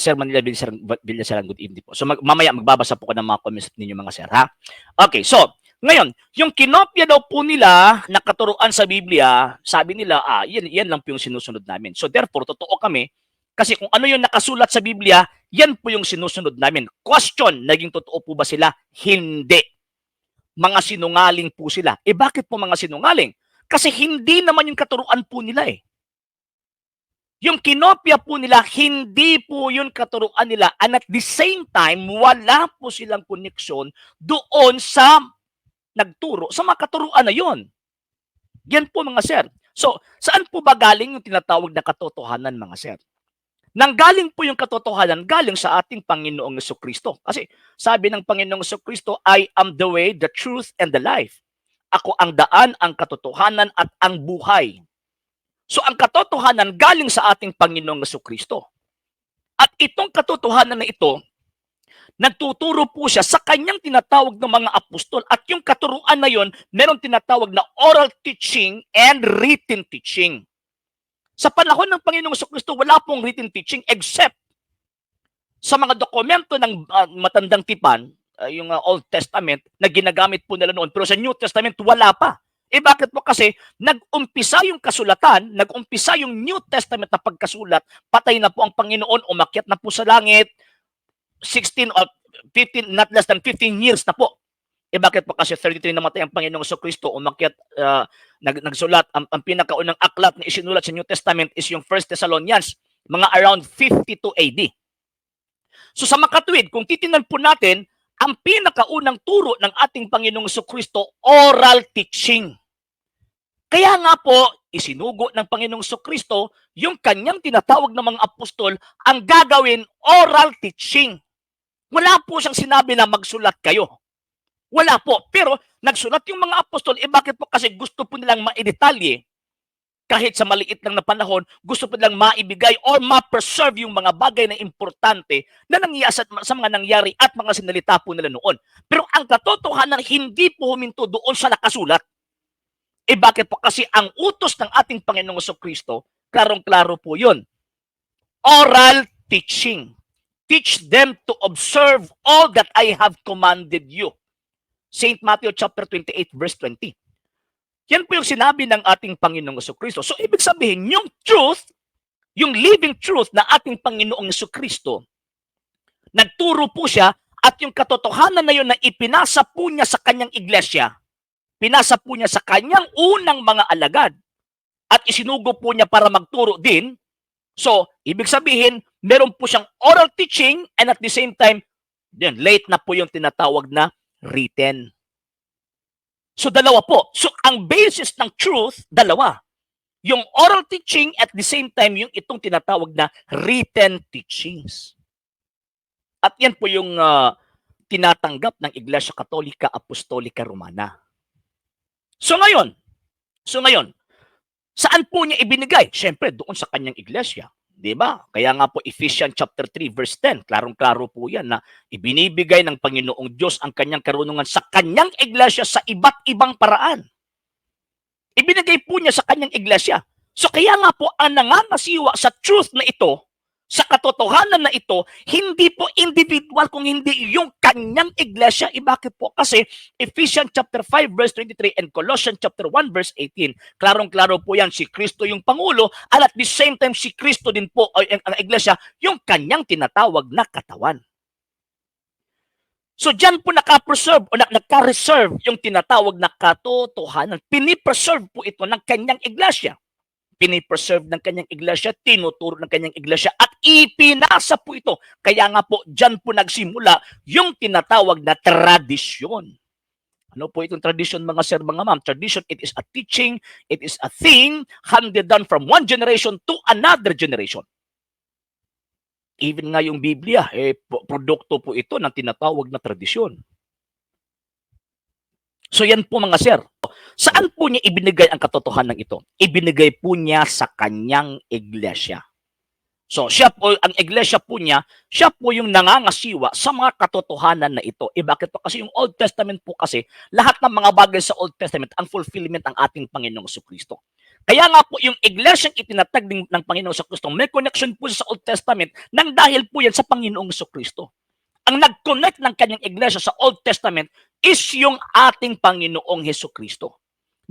Sir Manila Villasaran, good evening po. So mamaya magbabasa po ko ng mga comments ninyo mga sir, ha? Okay, so ngayon, yung kinopya daw po nila na katuruan sa Biblia, sabi nila, yan lang po yung sinusunod namin. So therefore, totoo kami, kasi kung ano yung nakasulat sa Biblia, yan po yung sinusunod namin. Question, naging totoo po ba sila? Hindi. Mga sinungaling po sila. Bakit po mga sinungaling? Kasi hindi naman yung katuruan po nila eh. Yung kinopya po nila, hindi po yun katuruan nila. And at the same time, wala po silang koneksyon doon sa nagturo, sa mga katuruan na yun. Yan po mga sir. So, saan po ba galing yung tinatawag na katotohanan mga sir? Nanggaling po yung katotohanan, galing sa ating Panginoong Jesucristo. Kasi sabi ng Panginoong Jesucristo, I am the way, the truth, and the life. Ako ang daan, ang katotohanan, at ang buhay. So ang katotohanan galing sa ating Panginoong Jesucristo. At itong katotohanan na ito, nagtuturo po siya sa kanyang tinatawag ng mga apostol. At yung katuruan na yon, meron tinatawag na oral teaching and written teaching. Sa panahon ng Panginoong Jesucristo, wala pong written teaching except sa mga dokumento ng matandang tipan, yung Old Testament, na ginagamit po nila noon. Pero sa New Testament, wala pa. Bakit po? Kasi nag-umpisa yung kasulatan, nag-umpisa yung New Testament na pagkasulat, patay na po ang Panginoon, umakyat na po sa langit, 16 or 15, not less than 15 years na po. Bakit po? Kasi 33 namatay ang Panginoong Jesucristo, umakyat, nagsulat, ang pinakaunang aklat na isinulat sa New Testament is yung 1 Thessalonians, mga around 52 AD. So sa makatuwid, kung titingnan po natin, ang pinakaunang turo ng ating Panginoong Jesucristo, oral teaching. Kaya nga po, isinugo ng Panginoong Jesucristo yung kanyang tinatawag ng mga apostol ang gagawin oral teaching. Wala po siyang sinabi na magsulat kayo. Wala po. Pero nagsulat yung mga apostol, bakit po? Kasi gusto po nilang maidetalye. Kahit sa maliit lang na panahon, gusto po nilang maibigay or ma-preserve yung mga bagay na importante na nangyayari sa mga nangyari at mga sinalita po nila noon. Pero ang katotohanan, hindi po huminto doon sa nakasulat. Bakit po? Kasi ang utos ng ating Panginoong Jesucristo, klarong-klaro po yun. Oral teaching. Teach them to observe all that I have commanded you. St. Matthew chapter 28 verse 20. Yan po yung sinabi ng ating Panginoong Jesucristo. So ibig sabihin, yung truth, yung living truth na ating Panginoong Jesucristo, nagturo po siya at yung katotohanan na yun na ipinasa po niya sa kanyang iglesia, pinasa po niya sa kanyang unang mga alagad at isinugo po niya para magturo din. So, ibig sabihin, meron po siyang oral teaching and at the same time, then late na po yung tinatawag na written. So, dalawa po. So, ang basis ng truth, dalawa. Yung oral teaching at the same time, yung itong tinatawag na written teachings. At yan po yung tinatanggap ng Iglesia Katolika Apostolika Romana. So ngayon, saan po niya ibinigay? Siyempre, doon sa kanyang iglesia. Diba? Kaya nga po, Ephesians chapter 3, verse 10, klarong-klaro po yan na ibinibigay ng Panginoong Diyos ang kanyang karunungan sa kanyang iglesia sa iba't ibang paraan. Ibinigay po niya sa kanyang iglesia. So kaya nga po, ang nangangasiwa sa truth na ito, sa katotohanan na ito, hindi po individual kung hindi yung kanyang iglesia. Bakit po? Kasi Ephesians chapter 5 verse 23 and Colossians chapter 1 verse 18, klarong-klaro po yan, si Kristo yung Pangulo at at the same time si Kristo din po, ang iglesia, yung kanyang tinatawag na katawan. So dyan po naka-preserve o naka-reserve yung tinatawag na katotohanan. Pinipreserve po ito ng kanyang iglesia. Pinipreserve ng kanyang iglesia, tinuturo ng kanyang iglesia, at ipinasa po ito. Kaya nga po, dyan po nagsimula yung tinatawag na tradisyon. Ano po itong tradisyon mga sir, mga ma'am? Tradition, it is a teaching, it is a thing handed down from one generation to another generation. Even nga yung Biblia, produkto po ito ng tinatawag na tradisyon. So yan po mga sir. Saan po niya ibinigay ang katotohanan ito? Ibinigay po niya sa kanyang iglesia. So, siya po, ang iglesia po niya, siya po yung nangangasiwa sa mga katotohanan na ito. Bakit po? Kasi yung Old Testament po kasi, lahat ng mga bagay sa Old Testament, ang fulfillment ng ating Panginoong Jesucristo. Kaya nga po, yung iglesyang itinatag ng Panginoong Jesucristo, may connection po sa Old Testament nang dahil po yan sa Panginoong Jesucristo. Ang nag-connect ng kanyang iglesia sa Old Testament is yung ating Panginoong Jesucristo.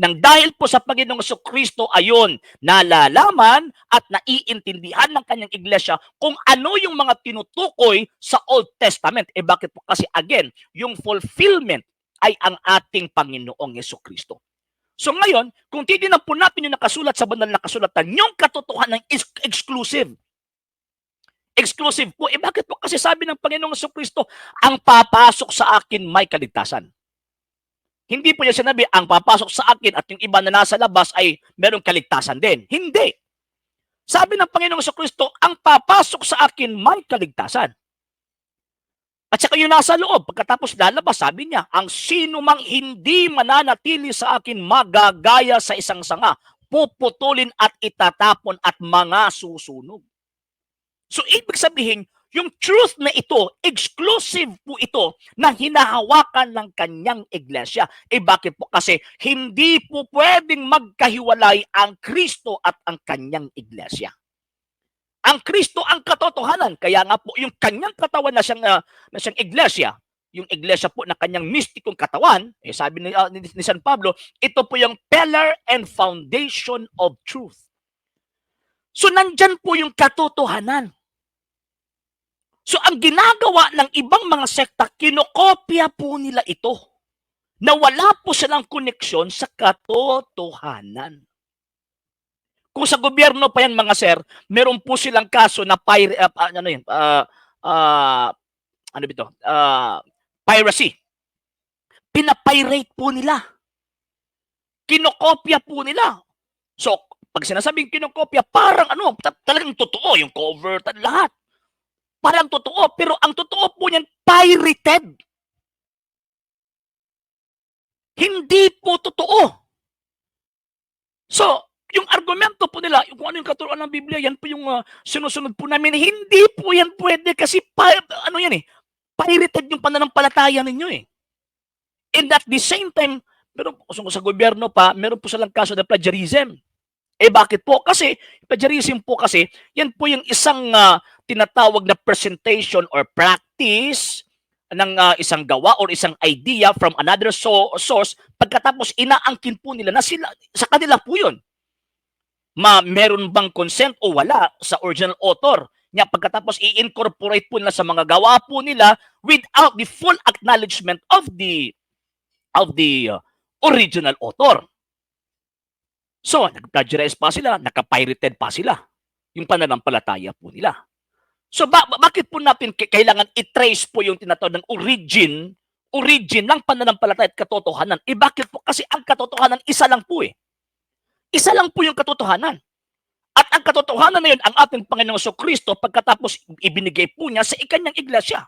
Nang dahil po sa Panginoong Jesucristo, ayon, nalalaman at naiintindihan ng kanyang iglesia kung ano yung mga tinutukoy sa Old Testament. Bakit po? Kasi again, yung fulfillment ay ang ating Panginoong Jesucristo. So ngayon, kung titignan po natin yung nakasulat sa banal na kasulatan, yung katotohanan is exclusive. Exclusive po. Bakit po? Kasi sabi ng Panginoong Jesucristo, ang papasok sa akin may kaligtasan. Hindi po niya sinabi, ang papasok sa akin at yung iba na nasa labas ay merong kaligtasan din. Hindi. Sabi ng Panginoong Jesucristo, ang papasok sa akin may kaligtasan. At saka yung nasa loob, pagkatapos lalabas, sabi niya, ang sino mang hindi mananatili sa akin magagaya sa isang sanga, puputulin at itatapon at mga susunog. So, ibig sabihin, yung truth na ito, exclusive po ito na hinahawakan ng kanyang iglesia. Bakit po? Kasi hindi po pwedeng magkahiwalay ang Kristo at ang kanyang iglesia. Ang Kristo ang katotohanan. Kaya nga po, yung kanyang katawan na siyang iglesia, yung iglesia po na kanyang mistikong katawan, sabi ni San Pablo, ito po yung pillar and foundation of truth. So, nandyan po yung katotohanan. So, ang ginagawa ng ibang mga sekta, kinokopya po nila ito na wala po silang koneksyon sa katotohanan. Kung sa gobyerno pa yan, mga sir, meron po silang kaso na piracy. Pinapirate po nila. Kinokopya po nila. So, pag sinasabing kinokopya, parang talagang totoo, yung cover, lahat. Parang totoo, pero ang totoo po niyan, pirated. Hindi po totoo. So, yung argumento po nila, kung ano yung katuruan ng Biblia, yan po yung sinusunod po namin. Hindi po yan pwede kasi pirated yung pananampalataya ninyo eh. And at the same time, meron po sa gobyerno pa, meron po silang kaso na plagiarism. Bakit po? Kasi, plagiarism po kasi, yan po yung isang tinatawag na presentation or practice ng isang gawa or isang idea from another source, pagkatapos inaangkin po nila na sila, sa kanila po yun. Meron bang consent o wala sa original author? Nga pagkatapos i-incorporate po nila sa mga gawa po nila without the full acknowledgement of the original author. So, nag-plagiarize pa sila, naka-pirated pa sila. Yung pananampalataya po nila. So, bakit po natin kailangan i-trace po yung tinatawag ng origin ng pananampalataya at katotohanan? Bakit po? Kasi ang katotohanan, isa lang po eh. Isa lang po yung katotohanan. At ang katotohanan na yun, ang ating Panginoong Jesucristo, pagkatapos ibinigay po niya sa ikanyang iglesia.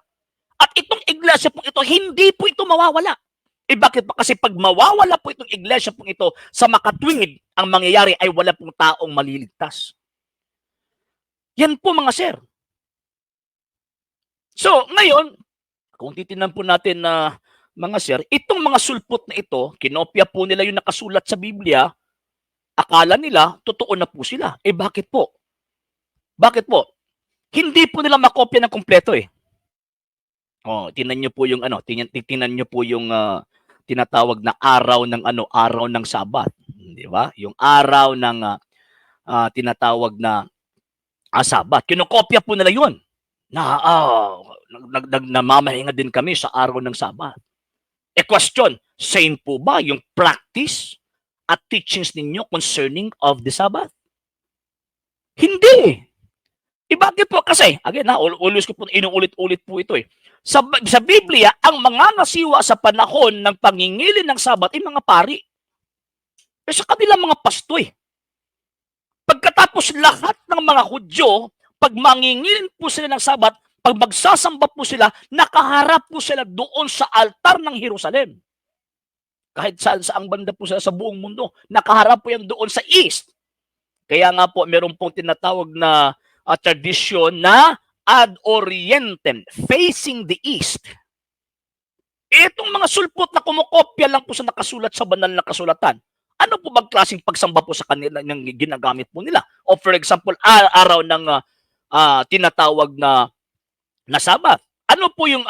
At itong iglesia po ito, hindi po ito mawawala. Bakit po? Kasi pag mawawala po itong iglesia po ito sa makatwid, ang mangyayari ay wala pong taong maliligtas. Yan po mga sir. So, ngayon, kung titingnan po natin na mga sir, itong mga sulpot na ito, kinopya po nila yung nakasulat sa Biblia, akala nila, totoo na po sila. Bakit po? Bakit po? Hindi po nila makopya ng kompleto eh. Tingnan niyo po yung tingnan niyo po yung tinatawag na araw ng Sabat, di ba? Yung araw ng tinatawag na Sabat. Kinokopya po nila 'yun. Na namamahinga din kami sa araw ng Sabat. Question, same po ba yung practice at teachings ninyo concerning of the Sabbath? Hindi. Bakit po? Kasi, again always ko po inuulit-ulit po ito eh. Sa Biblia, ang mga nasiwa sa panahon ng pangingilin ng Sabat ay mga pari. Sa kanilang mga pasto eh. Pagkatapos lahat ng mga Hudyo, pag mangingilin po sila ng Sabat, pag magsasamba po sila, nakaharap po sila doon sa altar ng Jerusalem. Kahit saang banda po sila sa buong mundo, nakaharap po yan doon sa east. Kaya nga po, meron pong tinatawag na tradisyon na ad orientem, facing the east. Itong mga sulpot na kumokopya lang po sa nakasulat sa banal na kasulatan, ano po bang klaseng pagsamba po sa kanila ng ginagamit po nila? O for example, araw ng tinatawag na Sabat. Ano po yung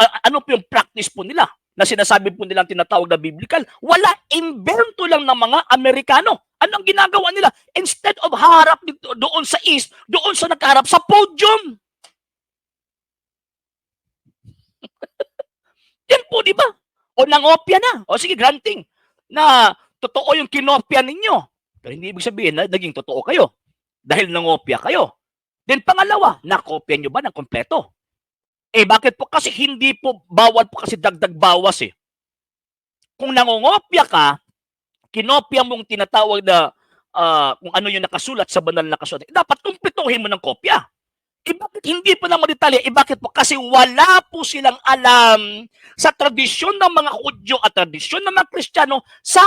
practice po nila na sinasabi po nilang tinatawag na biblical? Wala, invento lang ng mga Amerikano. Anong ginagawa nila? Instead of harap doon sa east, doon sa nakaharap sa podium. Yan po, di ba? O nangopya na. O sige, granting na totoo yung kinopya ninyo. Pero hindi ibig sabihin na naging totoo kayo dahil nangopya kayo. Then pangalawa, nakopya nyo ba ng kompleto? Bakit po? Kasi hindi po, bawal po kasi dagdag bawas eh. Kung nangongopya ka, kinopya mong tinatawag na kung ano yung nakasulat sa banal na kasulatan, dapat kumpletuhin mo ng kopya. Bakit hindi po naman detalye? Bakit po? Kasi wala po silang alam sa tradisyon ng mga Hudyo at tradisyon ng mga Kristiyano sa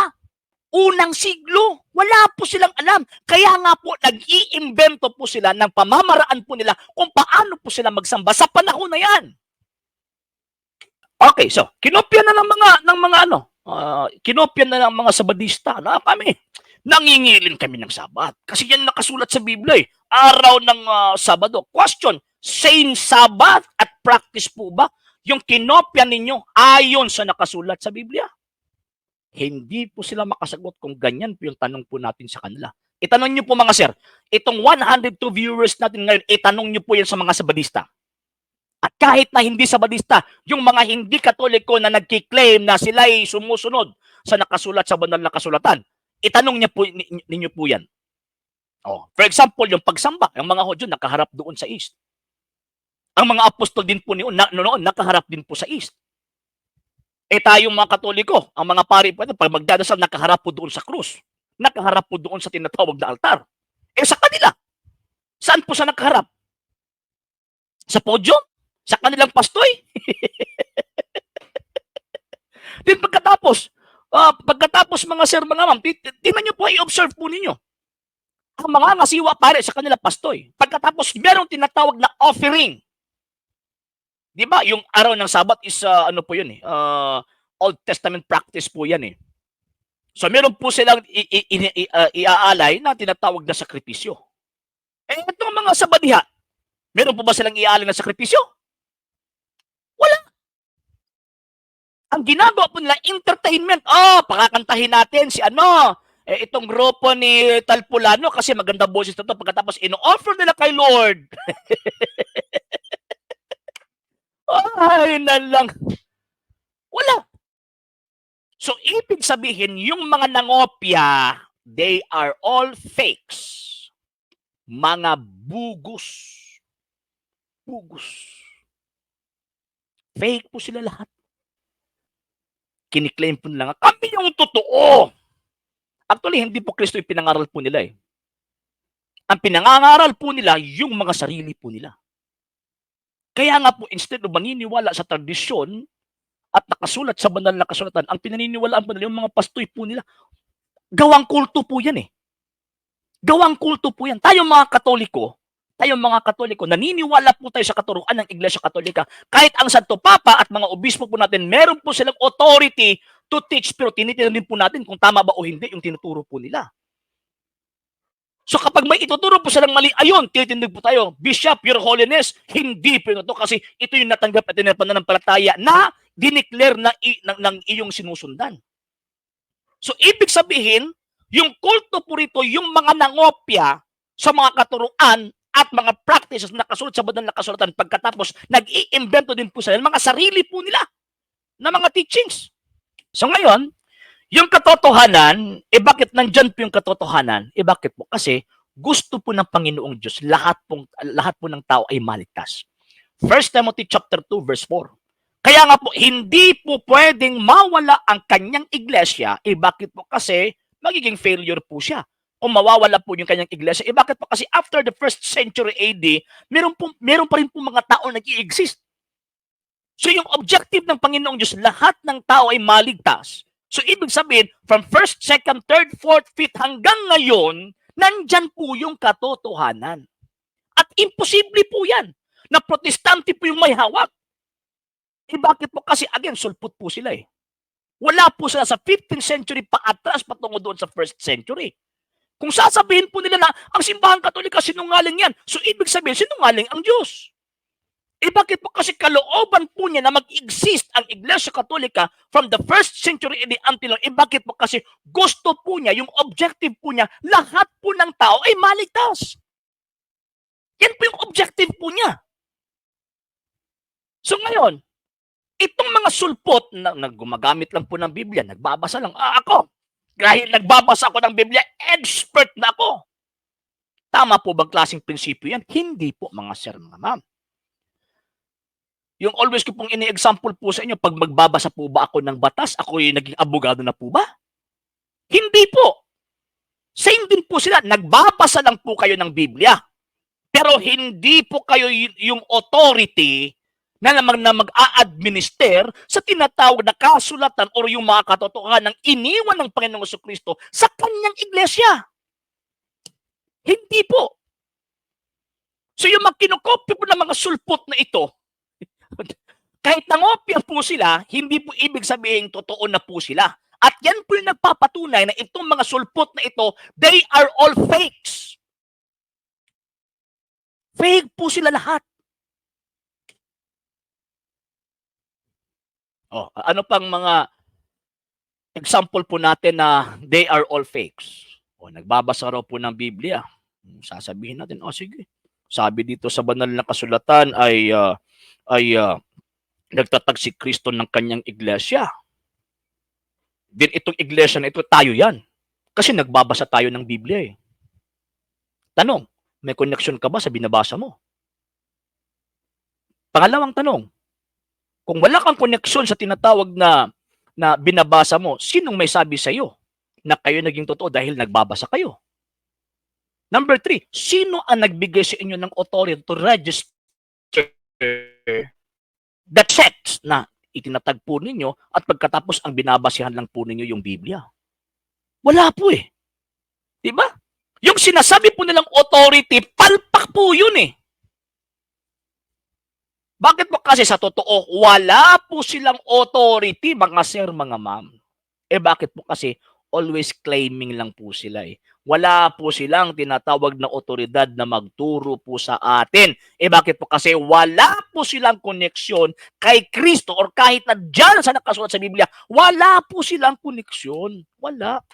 unang siglo. Wala po silang alam. Kaya nga po, nag-iimbento po sila ng pamamaraan po nila kung paano po sila magsamba sa panahon na yan. Okay, so, kinopya na kinopya na ng mga Sabadista na kami. Nangingilin kami ng Sabat. Kasi yan nakasulat sa Biblia eh. Araw ng Sabado. Question, same Sabat at practice po ba yung kinopya ninyo ayon sa nakasulat sa Biblia? Hindi po sila makasagot kung ganyan po yung tanong po natin sa kanila. Itanong nyo po mga sir, itong 102 viewers natin ngayon, itanong nyo po yan sa mga Sabadista. At kahit na hindi Sabadista, yung mga hindi Katoliko na nagkiklaim na sila ay sumusunod sa nakasulat sa banal na kasulatan, itanong niya po, ninyo po yan. For example, yung pagsamba, yung mga Hudyo nakaharap doon sa east. Ang mga apostol din po noon nakaharap din po sa east. Tayong mga Katoliko, ang mga pari po, pag magdadasal, nakaharap po doon sa krus. Nakaharap po doon sa tinatawag na altar. Sa kanila, saan po sa nakaharap? Sa podium? Sa kanilang pastoy? Then pagkatapos mga sir, mga ma'am, tingnan nyo po, i-observe po ninyo. Ang mga ngasiwa pare sa kanila pastoy. Pagkatapos, merong tinatawag na offering. Di ba? Yung araw ng Sabat is, ano po yun eh, Old Testament practice po yan eh. So, meron po silang iaalay na tinatawag na sakripisyo. Itong mga Sabadiha, meron po ba silang iaalay na sakripisyo? Wala. Ang ginagawa po nila, entertainment. Pakakantahin natin si itong grupo ni Talpulano kasi maganda boses na ito. Pagkatapos, ino-offer nila kay Lord. Ay, nalang. Wala. So, ibig sabihin, yung mga nangopya, they are all fakes. Mga bugos. Bugos. Fake po sila lahat. Kiniklaim po nila nga, kami yung totoo. Actually, hindi po Kristo yung pinangaral po nila eh. Ang pinangangaral po nila, yung mga sarili po nila. Kaya nga po, instead of maniniwala sa tradisyon at nakasulat sa banal na kasulatan, ang pinaniniwalaan po nila, yung mga pastoy po nila, gawang kulto po yan eh. Gawang kulto po yan. Tayong mga Katoliko, naniniwala po tayo sa katuruan ng Iglesia Katolika. Kahit ang Santo Papa at mga obispo po natin, meron po silang authority to teach, pero tinitingnan din po natin kung tama ba o hindi yung tinuturo po nila. So kapag may ituturo po silang mali, ayun, tinitindig po tayo, Bishop, Your Holiness, hindi po ito kasi ito yung natanggap at pananampalataya na dineclare ng iyong sinusundan. So ibig sabihin, yung kulto po rito, yung mga nangopya sa mga katuruan at mga practices na nakasulat sa banal na kasulatan, pagkatapos nag-iimbento din po sila ng mga sarili po nila na mga teachings. So ngayon, yung katotohanan, bakit nandyan po yung katotohanan? Bakit po? Kasi gusto po ng Panginoong Diyos, lahat po ng tao ay maligtas. 1 Timothy chapter 2 verse 4. Kaya nga po, hindi po pwedeng mawala ang kanyang iglesia. Bakit po? Kasi magiging failure po siya. Kung mawawala po yung kanyang iglesia. Bakit po? Kasi after the 1st century AD, meron pa rin po mga tao nag-i-exist. So yung objective ng Panginoong Diyos, lahat ng tao ay maligtas. So, ibig sabihin, from 1st, 2nd, 3rd, 4th, 5th, hanggang ngayon, nandyan po yung katotohanan. At imposible po yan na protestante po yung may hawak. Bakit po? Kasi again, sulpot po sila eh. Wala po sila sa 15th century pa atras patungo doon sa 1st century. Kung sasabihin po nila na ang simbahan katolika sinungaling yan, so ibig sabihin sinungaling ang Diyos. Bakit po? Kasi kalooban po niya na mag-exist ang Iglesia Katolika from the 1st century until bakit po? Kasi gusto po niya, yung objective po niya, lahat po ng tao ay maligtas. Yan po yung objective po niya. So ngayon, itong mga sulpot na gumagamit lang po ng Biblia, nagbabasa lang, ako, dahil nagbabasa ako ng Biblia, expert na ako. Tama po bang klaseng prinsipyo yan? Hindi po, mga sir, mga ma'am. Yung always ko pong ini-example po sa inyo, pag magbabasa po ba ako ng batas, ako yung naging abogado na po ba? Hindi po. Same din po sila, nagbabasa lang po kayo ng Biblia. Pero hindi po kayo yung authority na mag-a-administer sa tinatawag na kasulatan o yung mga katotohanan ng iniwan ng Panginoong Jesucristo sa kanyang iglesia. Hindi po. So yung mga kinokopya po ng mga sulpot na ito, kahit nangopya po sila, hindi po ibig sabihin totoo na po sila. At yan po yung nagpapatunay na itong mga sulpot na ito, they are all fakes. Fake po sila lahat. Ano pang mga example po natin na they are all fakes? Nagbabasa raw po ng Biblia. Sasabihin natin, sige. Sabi dito sa banal na kasulatan ay nagtatag si Kristo ng kanyang iglesia. Din itong iglesia na ito, tayo yan. Kasi nagbabasa tayo ng Biblia eh. Tanong, may connection ka ba sa binabasa mo? Pangalawang tanong, kung wala kang koneksyon sa tinatawag na binabasa mo, sinong may sabi sa iyo na kayo naging totoo dahil nagbabasa kayo? Number 3, sino ang nagbigay sa inyo ng authority to register the text na itinatag po ninyo at pagkatapos ang binabasihan lang po ninyo yung Biblia? Wala po eh. Diba? Yung sinasabi po nilang authority, palpak po yun eh. Bakit po? Kasi sa totoo, wala po silang authority, mga sir, mga ma'am. Bakit po? Kasi always claiming lang po sila eh. Wala po silang tinatawag na otoridad na magturo po sa atin. Bakit po? Kasi wala po silang koneksyon kay Kristo or kahit na dyan sa nakasulat sa Biblia, wala po silang koneksyon. Wala.